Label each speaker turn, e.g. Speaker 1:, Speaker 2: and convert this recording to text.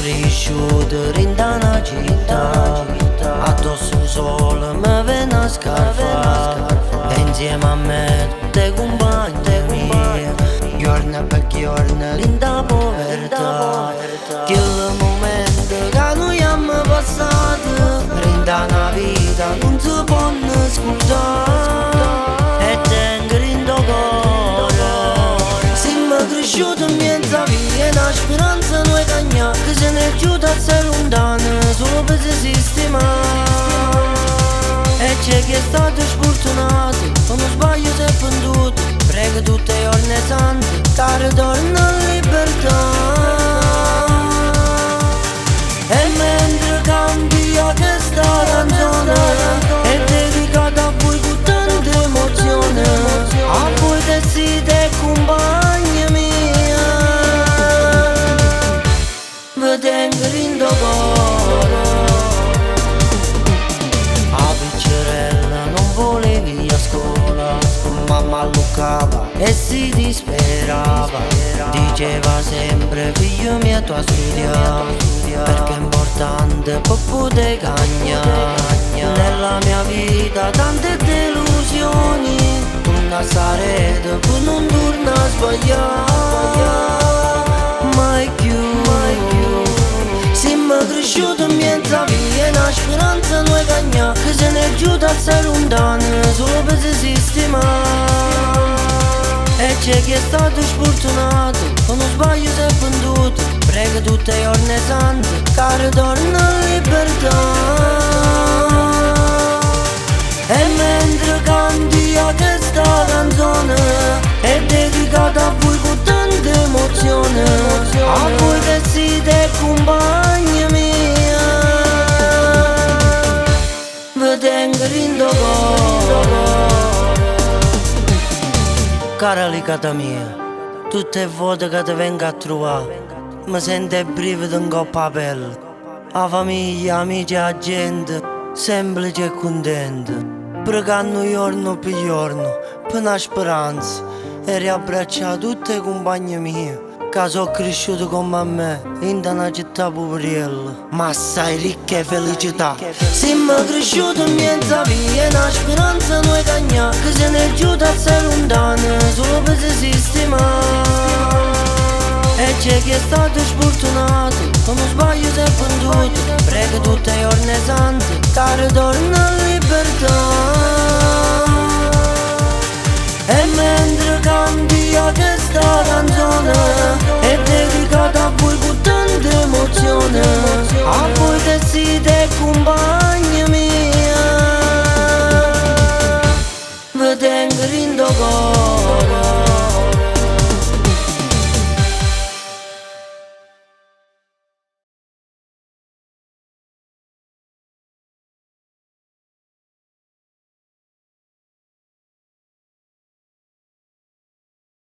Speaker 1: cresciuto in una città, addosso un sole mi viene a scarfa, e insieme a me tutte compagne mie, giorno per giorno in da povertà. Quel momento che noi abbiamo passato, rinda una vita non si può scordare, e tengo in do cuore. Siamo cresciuti in mezzo a via, la speranza noi cagna, che se ne è giuta a essere lontano, solo per se sistemare. E c'è chi è stato sfortunato, con uno sbaglio si è venduto, prega tutte le giorni sante, che ritorna in libertà. E mentre cambia questa canzone, è dedicata a voi con tanta emozione, a voi che siete compagni mia, vi tengo in do cuore. A piccerella non volevi a scuola, mamma alluccava e si disperava, diceva sempre figlio mio tu a studiare, perché è importante per poter cagnare. Nella mia vita tante delusioni, una sarete per non tornare a sbagliare mai più. Siamo cresciuti in mezzo a via, una speranza noi cagna, che se ne è giuta a essere lontano, solo per se sistemare. E c'è chi è stato sfortunato, con uno sbaglio si è venduto, prega tutte le giorni sante, che ritorna in libertà. E mentre cambia questa canzone, è dedicata a voi con tanta emozione, a voi che siete compagni mia, vi tengo in do cuore. Cara licata mia, tutte le volte che ti vengo a trovare, mi sento il brivido in coppa a pelle. La famiglia, amici e la gente, semplice e contenta, pregando giorno per giorno, per una speranza, e riabbracciare tutte le compagne mie, che sono cresciute come me, in una città poverella, ma assai ricca e felicità. Siamo cresciuti in mezzo a via, una speranza noi cagna, che se ne è giuta a essere lontano, solo per se sistemare. E c'è chi è stato sfortunato, con uno sbaglio si è venduto, prega tutte le giorni sante, che ritorna in libertà. E mentre cambia questa canzone, è dedicata a voi con tanta emozione, a voi che siete